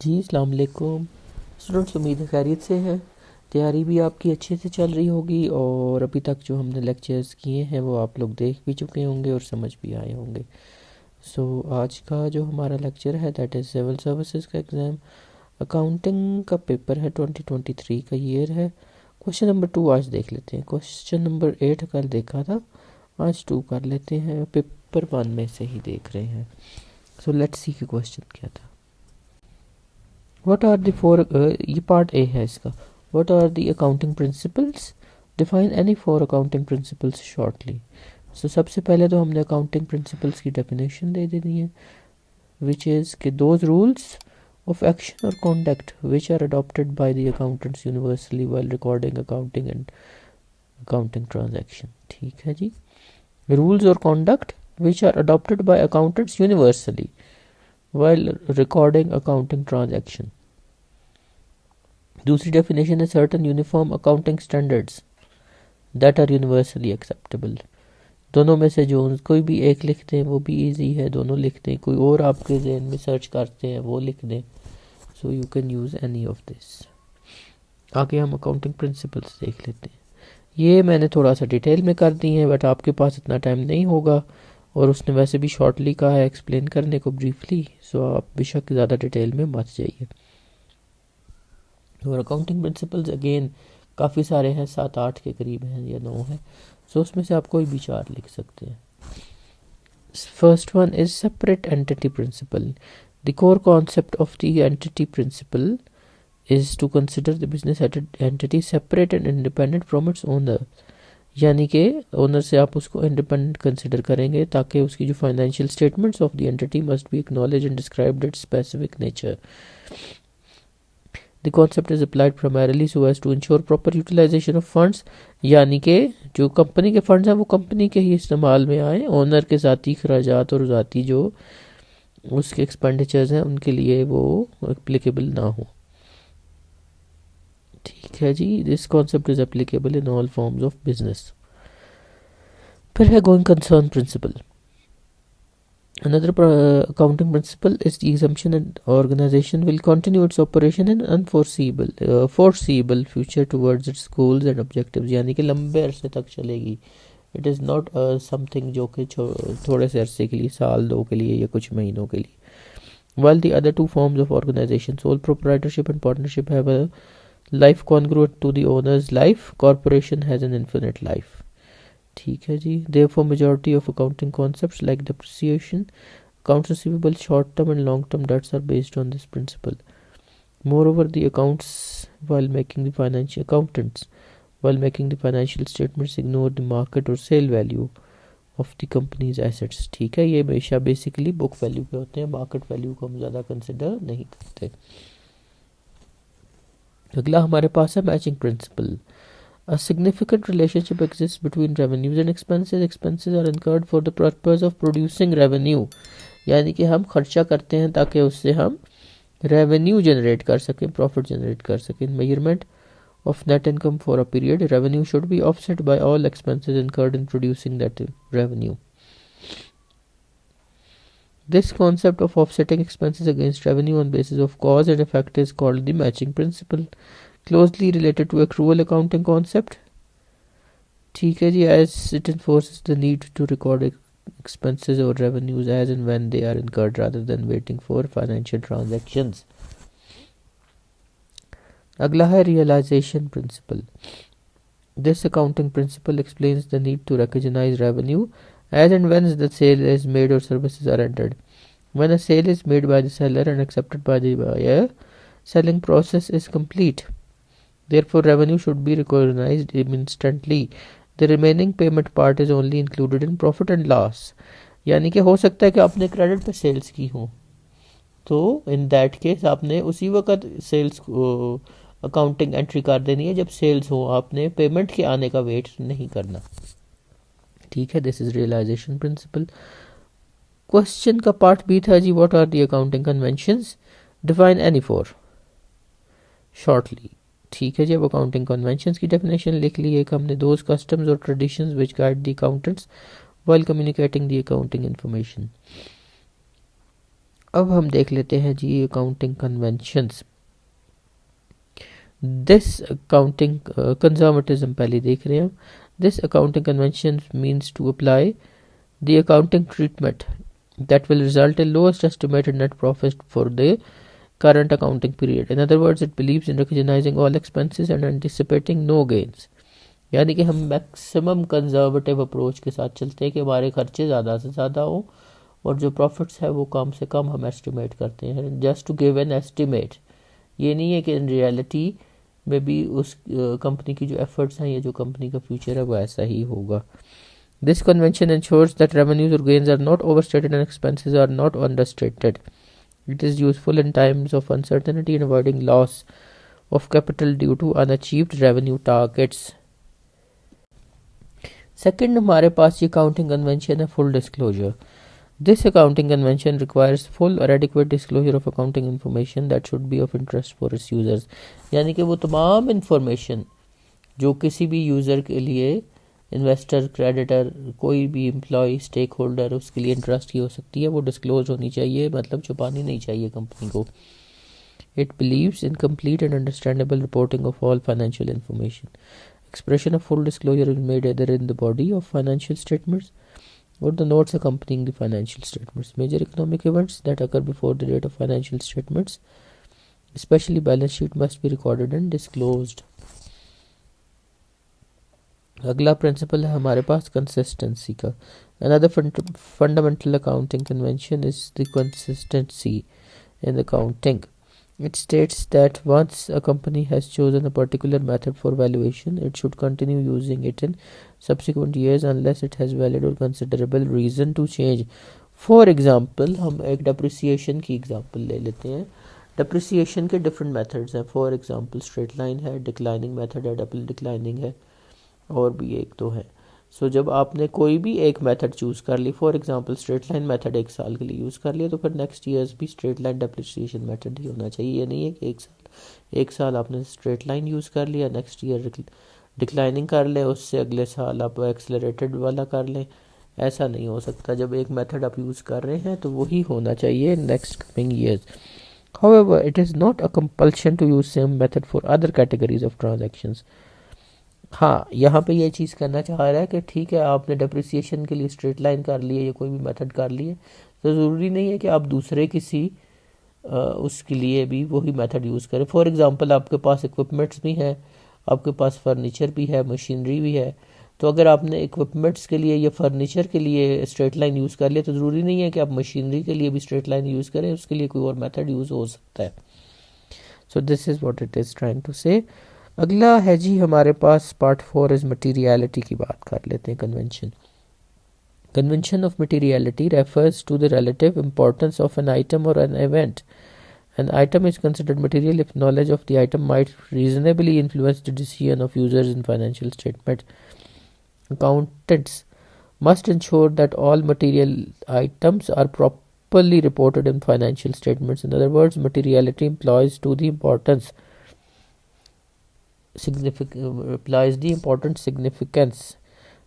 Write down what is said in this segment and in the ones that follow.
जी अस्सलाम वालेकुम स्टूडेंट्स, उम्मीद है खैरियत से हैं। तैयारी भी आपकी अच्छे से चल रही होगी और अभी तक जो हमने लेक्चर्स किए हैं वो आप लोग देख भी चुके होंगे और समझ भी आए होंगे। आज का जो हमारा लेक्चर है दैट इज़ सिविल सर्विसेज का एग्ज़ाम अकाउंटिंग का पेपर है, 2023 का ईयर है। क्वेश्चन नंबर 2 आज देख लेते हैं। क्वेश्चन नंबर 8 कल देखा था, आज 2 कर लेते हैं। पेपर 1 में से ही देख रहे हैं। लेट्स सी कि क्वेश्चन क्या था। What are the four ये पार्ट ए है इसका। What are the accounting principles? Define any four accounting principles shortly. सबसे पहले तो हमने accounting principles की definition दे देनी है, which is कि those rules of action or conduct which are adopted by the accountants universally while recording accounting and accounting transaction। ठीक है जी, rules or conduct which are adopted by accountants universally while recording accounting transaction। दूसरी definition है certain uniform accounting standards that are universally acceptable. दोनों में से जो कोई भी एक लिख दें वो भी इजी है, दोनों लिख दें। कोई और आपके जहन में सर्च करते हैं वो लिख दें, so you can use any of this. आगे हम अकाउंटिंग प्रिंसिपल्स देख लेते हैं। ये मैंने थोड़ा सा डिटेल में कर दी हैं, बट आपके पास इतना टाइम नहीं होगा और उसने वैसे भी शॉर्टली कहा है एक्सप्लेन करने को ब्रीफली, सो आप बेशक ज़्यादा डिटेल में मत जाइए। और अकाउंटिंग प्रिंसिपल्स अगेन काफ़ी सारे हैं, 7-8 के करीब हैं या 9 हैं। उसमें से आप कोई भी 4 लिख सकते हैं। First one is separate entity principle. The core concept of the entity principle is to consider the business entity separate and independent from its owner. यानी कि ओनर से आप उसको इंडिपेंडेंट कंसिडर करेंगे ताकि उसकी जो financial statements of the entity must be acknowledge and described it's specific nature. The concept is applied primarily so as to ensure proper utilization of funds, यानी कि जो कंपनी के फंड्स हैं वो कंपनी के ही इस्तेमाल में आए, ओनर के ज़ाती खराजात और ज़ाती जो उसके एक्सपेंडिचर्स हैं उनके लिए वो एप्लीकेबल ना हो। ठीक है जी, this concept is applicable in all forms of business. फिर है going concern principle. Another accounting principle is the assumption that organization will continue its operation in foreseeable future towards its goals and objectives, यानी कि लंबे अरसे तक चलेगी। It is not something जो कि थोड़े से अरसे के लिए, साल 2 के लिए या कुछ महीनों के लिए। While the other two forms of organization, sole proprietorship and partnership, have a life congruent to the owner's life, corporation has an infinite life। ठीक है जी, therefore majority of accounting concepts like depreciation, accounts receivable, short term and long term debts are based on this principle. Moreover, the accountants while making the financial statements ignore the market or sale value of the company's assets। ठीक है, ये हमेशा basically book value पे होते हैं, market value को हम ज़्यादा कंसिडर नहीं करते। अगला हमारे पास है matching principal. A significant relationship exists between revenues and expenses. Expenses are incurred for the purpose of producing revenue, यानी कि हम खर्चा करते हैं ताकि उससे हम रेवेन्यू जनरेट कर सकें, प्रॉफिट जनरेट कर सकें। Measurement of net income for a period, revenue should be offset by all expenses incurred in producing that revenue. This concept of offsetting expenses against revenue on basis of cause and effect is called the matching principle, closely related to accrual accounting concept। ठीक है जी, as it enforces the need to record expenses or revenues as and when they are incurred rather than waiting for financial transactions। अगला है realization principle। This accounting principle explains the need to recognize revenue as and when the sale is made or services are rendered। When a sale is made by the seller and accepted by the buyer, selling process is complete। Therefore, revenue should be recognized instantly। The remaining payment part is only included in profit and loss। यानी कि हो सकता है कि आपने credit पे sales की हो, तो इन दैट केस आपने उसी वक्त सेल्स अकाउंटिंग एंट्री कर देनी है जब सेल्स हो, आपने पेमेंट के आने का वेट नहीं करना। ठीक है, this is realisation principle. Question का पार्ट बी था जी, what are the accounting conventions, define any four shortly. ठीक है जी, अब अकाउंटिंग कन्वेंशंस की डेफिनेशन लिख ली। एक हमने दोज कस्टम्स और traditions which guide the accountants while communicating the accounting information. अब हम देख लेते हैं जी accounting conventions. This accounting conservatism पहले देख रहे हैं हम। This accounting convention means to apply the accounting treatment that will result in lowest estimated net profit for the current accounting period. In other words, it believes in recognizing all expenses and anticipating no gains. यानी कि हम maximum conservative approach के साथ चलते हैं कि हमारे खर्चे ज़्यादा से ज़्यादा हो और जो प्रॉफिट्स है वो कम से कम हम एस्टिमेट करते हैं, just to give an estimate. ये नहीं है कि इन रियलिटी में भी उस कंपनी की जो एफर्ट्स हैं या जो कंपनी का फ्यूचर है वो ऐसा ही होगा। This convention ensures that revenues or gains are not overstated and expenses are not understated. It is useful in times of uncertainty and avoiding loss of capital due to unachieved revenue targets. Second, हमारे पास ये accounting convention है full disclosure. This accounting convention requires full or adequate disclosure of accounting information that should be of interest for its users. यानी कि वो तमाम information जो किसी भी यूज़र के लिए इन्वेस्टर, क्रेडिटर, कोई भी एम्प्लॉय, स्टेक होल्डर उसके लिए इंटरेस्ट की हो सकती है वो डिस्क्लोज होनी चाहिए, मतलब छुपानी नहीं चाहिए कंपनी को। It believes in complete and understandable reporting of all financial information. Expression of full disclosure is made either in the body of financial statements or the notes accompanying the financial statements. Major economic events that occur before the date of financial statements, especially balance sheet, must be recorded and disclosed. अगला principal है हमारे पास consistency का। Another fundamental accounting convention is the consistency in accounting. It states that once a company has chosen a particular method for valuation, it should continue using it in subsequent years unless it has valid or considerable reason to change. For example, हम एक depreciation की example ले लेते हैं। depreciation के different methods हैं। For example, straight line है, declining method है, double declining है, और भी एक तो है। सो जब आपने कोई भी एक मेथड चूज़ कर ली, for example straight line method 1 साल के लिए यूज़ कर लिया, तो फिर नेक्स्ट ईयर्स भी स्ट्रेट लाइन डेप्रिसिएशन मेथड ही होना चाहिए। ये नहीं है कि एक साल आपने स्ट्रेट लाइन यूज़ कर लिया, नेक्स्ट ईयर डिक्लाइनिंग कर लें, उससे अगले साल आप एक्सेलरेटेड वाला कर लें। ऐसा नहीं हो सकता। जब एक मेथड आप यूज़ कर रहे हैं तो वही होना चाहिए next coming years. However, it is not a compulsion to use same method for other categories of transactions. हाँ, यहाँ पे ये चीज़ करना चाह रहा है कि ठीक है आपने डेप्रिसिएशन के लिए स्ट्रेट लाइन कर लिए या कोई भी मेथड कर लिए, तो ज़रूरी नहीं है कि आप दूसरे किसी उसके लिए भी वही मेथड यूज़ करें। फॉर एग्जांपल आपके पास इक्विपमेंट्स भी हैं, आपके पास फर्नीचर भी है, मशीनरी भी है, तो अगर आपने इक्विपमेंट्स के लिए या फर्नीचर के लिए स्ट्रेट लाइन यूज़ कर लिया तो ज़रूरी नहीं है कि आप मशीनरी के लिए भी स्ट्रेट लाइन यूज़ करें, उसके लिए कोई और मेथड यूज़ हो सकता है। So this is what it is trying to say. अगला है जी हमारे पास पार्ट 4 इज मटीरियलिटी की बात कर लेते हैं। Convention of materiality refers to the relative importance of an item और an event. An item is considered material if knowledge of the item might reasonably influence the decision of users in financial statement. Accountants must ensure that all material items are properly reported in financial statements. In other words, materiality implies the important significance,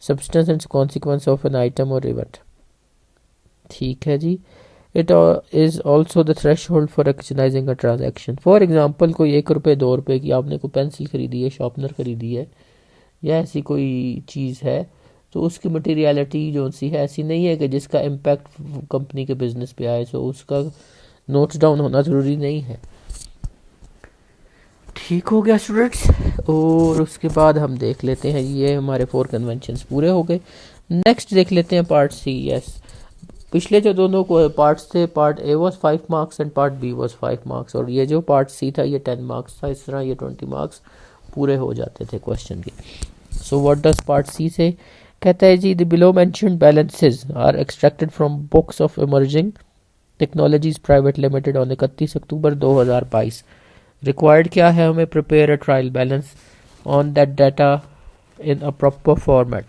substance and consequence of an item or event. ठीक है जी। It is also the threshold for recognizing a transaction. For example, कोई 1 रुपये 2 रुपये की आपने कोई pencil खरीदी है, शार्पनर खरीदी है या ऐसी कोई चीज़ है, तो उसकी मटीरियलिटी जो सी है ऐसी नहीं है कि जिसका इम्पैक्ट कंपनी के बिजनेस पे आए, सो उसका नोट्स डाउन होना ज़रूरी नहीं है। ठीक हो गया स्टूडेंट्स। और उसके बाद हम देख लेते हैं, ये हमारे 4 कन्वेंशंस पूरे हो गए। नेक्स्ट देख लेते हैं पार्ट सी। यस, पिछले जो दोनों को पार्ट्स थे, part A was 5 marks and part B was 5 marks, और ये जो पार्ट सी था ये 10 मार्क्स था। इस तरह ये 20 मार्क्स पूरे हो जाते थे क्वेश्चन के। So what does part C से? कहता है जी, the below mentioned balances are extracted from books of Emerging Technologies Private Limited on 31 October 2022। Required क्या है हमें? Prepare a trial balance on that data in a proper format.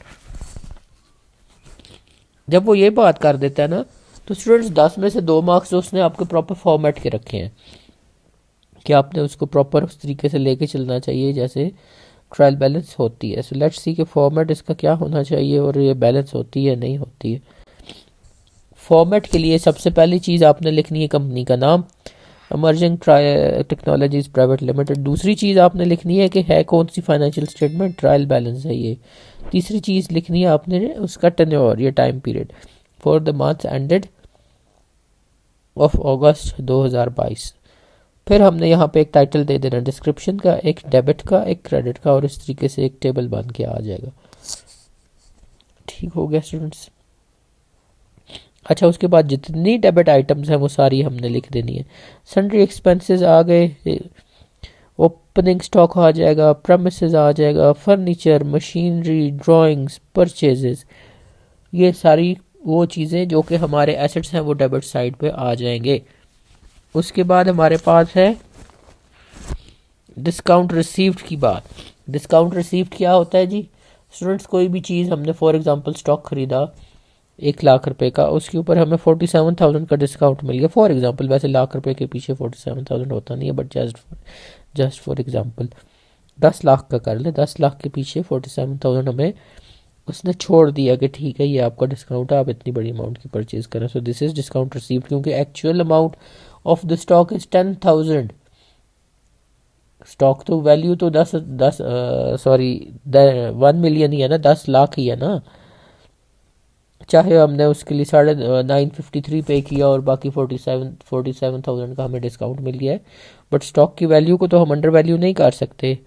जब वो ये बात कर देता है ना, तो स्टूडेंट्स 10 में से 2 मार्क्स तो उसने आपके प्रॉपर फॉर्मेट के रखे हैं कि आपने उसको प्रॉपर उस तरीके से लेके चलना चाहिए जैसे ट्रायल बैलेंस होती है। सो लेट्स सी कि फॉर्मेट इसका क्या होना चाहिए और ये बैलेंस होती है नहीं होती है। फॉर्मेट के लिए सबसे पहली चीज़ आपने लिखनी है कंपनी का नाम, इमर्जिंग टेक्नोलॉजीज प्राइवेट लिमिटेड। दूसरी चीज़ आपने लिखनी है कि है कौन सी फाइनेंशियल स्टेटमेंट, ट्रायल बैलेंस है ये। तीसरी चीज़ लिखनी है आपने उसका टेन्योर, ये time period for the month ended of अगस्त 2022। फिर हमने यहाँ पे एक टाइटल दे देना डिस्क्रिप्शन का, एक डेबिट का, एक क्रेडिट का, और इस तरीके से एक टेबल बन के आ जाएगा। ठीक हो गया स्टूडेंट्स। अच्छा, उसके बाद जितनी डेबिट आइटम्स हैं वो सारी हमने लिख देनी है। सन्ड्री एक्सपेंसेस आ गए, ओपनिंग स्टॉक आ जाएगा, प्रेमिसेस आ जाएगा, फर्नीचर, मशीनरी, ड्राइंग्स, परचेजेस, ये सारी वो चीज़ें जो कि हमारे एसेट्स हैं वो डेबिट साइड पे आ जाएंगे। उसके बाद हमारे पास है डिस्काउंट रिसीव्ड की बात। डिस्काउंट रिसीव्ड क्या होता है जी स्टूडेंट्स? कोई भी चीज़ हमने फॉर एग्जांपल स्टॉक खरीदा 1,00,000 रुपए का, उसके ऊपर हमें 47,000 का डिस्काउंट मिल गया फॉर एग्जांपल। वैसे ₹1,00,000 के पीछे 47,000 होता नहीं है, but just for example 10 lakh का कर ले, 10 लाख के पीछे 47,000 हमें उसने छोड़ दिया कि ठीक है ये आपका डिस्काउंट है, आप इतनी बड़ी अमाउंट की परचेज करें। So this is discount received, क्योंकि actual amount of the stock is 10,000। Stock तो वैल्यू तो 1 मिलियन ही है ना, 10 लाख ही है ना। चाहे हमने उसके लिए 953 पे किया और बाकी 47,000 का हमें डिस्काउंट मिल गया है, बट स्टॉक की वैल्यू को तो हम अंडर वैल्यू नहीं कर सकते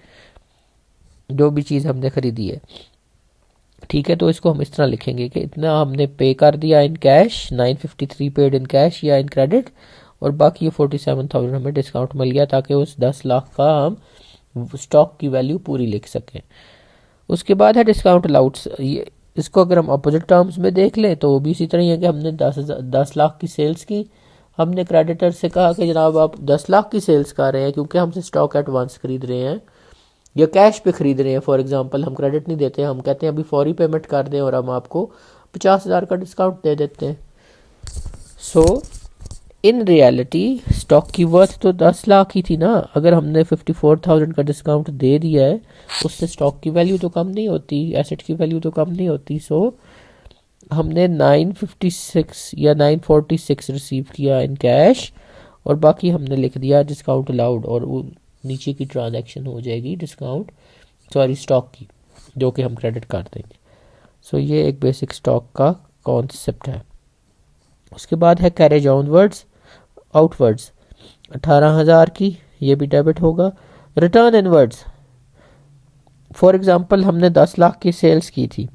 जो भी चीज़ हमने खरीदी है। ठीक है, तो इसको हम इस तरह लिखेंगे कि इतना हमने पे कर दिया in cash, 953 paid in cash या इन क्रेडिट, और बाकी ये 47,000 हमें डिस्काउंट मिल गया, ताकि उस 10 लाख का हम स्टॉक की वैल्यू पूरी लिख सकें। उसके बाद है डिस्काउंट अलाउड्स। ये इसको अगर हम अपोजिट टर्म्स में देख लें तो भी इसी तरह ही है कि हमने 10 लाख की सेल्स की, हमने क्रेडिटर से कहा कि जनाब आप 10 लाख की सेल्स कर रहे हैं क्योंकि हमसे स्टॉक एडवांस खरीद रहे हैं या कैश पे खरीद रहे हैं। फॉर एग्जांपल हम क्रेडिट नहीं देते, हम कहते हैं अभी फौरी पेमेंट कर दें और हम आपको 50,000 का डिस्काउंट दे देते हैं। सो इन रियलिटी स्टॉक की वर्थ तो 10 लाख ही थी ना, अगर हमने 54,000 का डिस्काउंट दे दिया है उससे स्टॉक की वैल्यू तो कम नहीं होती, एसेट की वैल्यू तो कम नहीं होती। सो हमने 956 या 946 रिसीव किया इन कैश, और बाकी हमने लिख दिया डिस्काउंट अलाउड, और वो नीचे की ट्रांजैक्शन हो जाएगी स्टॉक की, जो कि हम क्रेडिट कर देंगे। सो ये एक बेसिक स्टॉक का कॉन्सेप्ट है। उसके बाद है कैरेज ऑनवर्ड्स आउटवर्ड्स, 18,000 की, ये भी डेबिट होगा। रिटर्न इनवर्ड्स, फॉर एग्जांपल हमने 10 लाख की सेल्स की थी,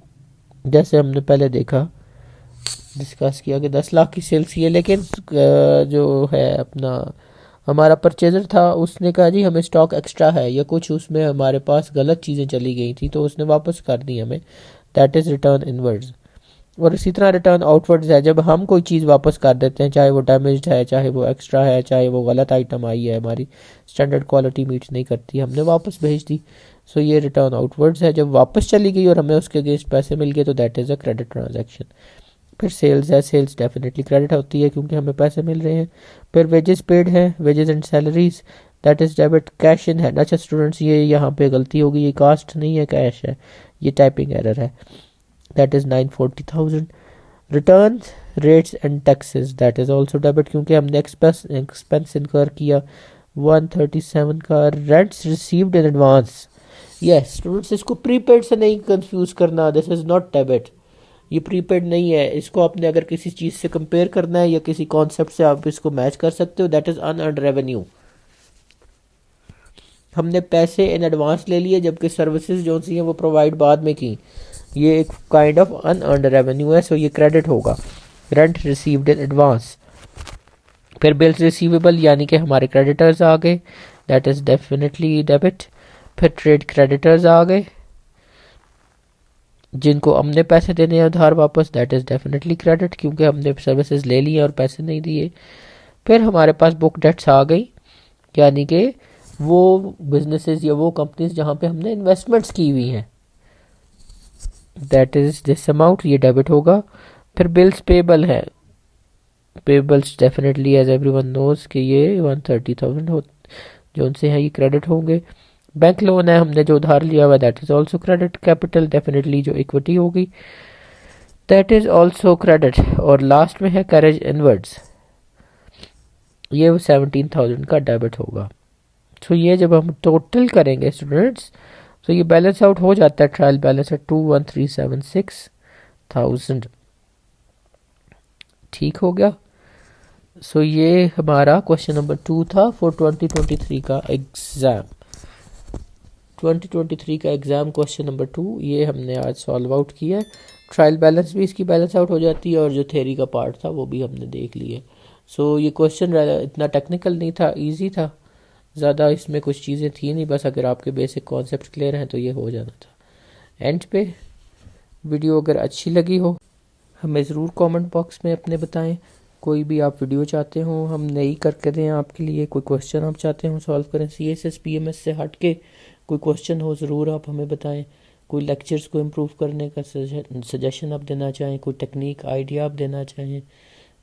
जैसे हमने पहले देखा डिस्कस किया कि 10 लाख की सेल्स की है, लेकिन जो है अपना हमारा परचेजर था उसने कहा जी हमें स्टॉक एक्स्ट्रा है, या कुछ उसमें हमारे पास गलत चीज़ें चली गई थी तो उसने वापस कर दी हमें, दैट इज़ रिटर्न इनवर्ड्स। और इसी तरह रिटर्न आउटवर्ड्स है, जब हम कोई चीज़ वापस कर देते हैं, चाहे वो डैमेज्ड है, चाहे वो एक्स्ट्रा है, चाहे वो गलत आइटम आई है, हमारी स्टैंडर्ड क्वालिटी मीट नहीं करती, हमने वापस भेज दी। सो ये रिटर्न आउटवर्ड्स है, जब वापस चली गई और हमें उसके अगेंस्ट पैसे मिल गए तो that is a credit transaction. फिर सेल्स है, सेल्स डेफिनेटली क्रेडिट होती है क्योंकि हमें पैसे मिल रहे हैं। फिर वेजेस पेड है, wages and salaries, that is debit. Cash in hand, अच्छा स्टूडेंट्स ये यहाँ पे गलती होगी, ये कास्ट नहीं है कैश है, ये टाइपिंग एरर है, that is 940,000। Return rates and taxes, that is also debit क्योंकि हमने एक्सपेंस इनकर किया 137 का। Rents received in advance, yes students इसको प्रीपेड से नहीं कंफ्यूज करना, दिस इज़ नॉट डेबिट, ये प्रीपेड नहीं है। इसको आपने अगर किसी चीज़ से कंपेयर करना है या किसी कॉन्सेप्ट से आप इसको मैच कर सकते हो, दैट इज़ अनअर्न्ड रेवेन्यू। हमने पैसे इन एडवांस ले लिए जबकि सर्विसेज जो सी हैं वो प्रोवाइड बाद में की, ये एक काइंड ऑफ अनअर्न्ड रेवेन्यू है, सो ये क्रेडिट होगा। Rent received in advance. फिर बिल्स रिसीवेबल यानी कि हमारे क्रेडिटर्स आ गए, दैट इज़ डेफिनेटली डेबिट। फिर ट्रेड क्रेडिटर्स आ गए जिनको हमने पैसे देने हैं उधार वापस, दैट इज़ डेफिनेटली क्रेडिट क्योंकि हमने सर्विसेज ले ली और पैसे नहीं दिए। फिर हमारे पास बुक डेट्स आ गई, यानी कि वो बिजनेसेस या वो कंपनीज जहाँ पे हमने इन्वेस्टमेंट्स की हुई हैं, दैट इज़ दिस अमाउंट, ये डेबिट होगा। फिर बिल्स पेबल है, payables definitely as everyone knows कि ये 130,000 हो जो उनसे है, ये क्रेडिट होंगे। बैंक लोन है हमने जो उधार लिया हुआ, that is also credit. Capital definitely जो इक्विटी होगी। That is also credit. और लास्ट में है कैरेज इनवर्ड्स, ये 17,000 का डेबिट होगा। तो ये जब हम टोटल करेंगे स्टूडेंट्स, तो ये बैलेंस आउट हो जाता है, ट्रायल बैलेंस है 21,376,000। ठीक हो गया। सो ये हमारा क्वेश्चन नंबर 2 था फॉर 2023 का एग्ज़ाम। 2023 का एग्ज़ाम क्वेश्चन नंबर 2 ये हमने आज सॉल्व आउट किया है। ट्रायल बैलेंस भी इसकी बैलेंस आउट हो जाती है और जो थ्योरी का पार्ट था वो भी हमने देख लिए। सो ये क्वेश्चन इतना टेक्निकल नहीं था, इजी था, ज़्यादा इसमें कुछ चीज़ें थी नहीं, बस अगर आपके बेसिक कॉन्सेप्ट क्लियर हैं तो ये हो जाना था। एंड पे वीडियो अगर अच्छी लगी हो हमें ज़रूर कमेंट बॉक्स में अपने बताएं। कोई भी आप वीडियो चाहते हो हम नई करके दें आपके लिए, कोई क्वेश्चन आप चाहते हो सॉल्व करें CSS PMS से हट के, कोई क्वेश्चन हो ज़रूर आप हमें बताएं। कोई लेक्चर्स को इम्प्रूव करने का सजेशन आप देना चाहें, कोई टेक्निक आइडिया आप देना चाहें,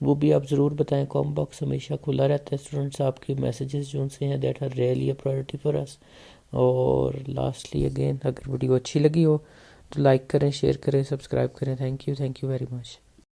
वो भी आप ज़रूर बताएं। कॉम बॉक्स हमेशा खुला रहता है स्टूडेंट्स, आपके मैसेजेस जो उनसे हैं that are really a priority for us. और लास्टली अगेन, अगर वीडियो अच्छी लगी हो तो लाइक करें, शेयर करें, सब्सक्राइब करें। Thank you very much.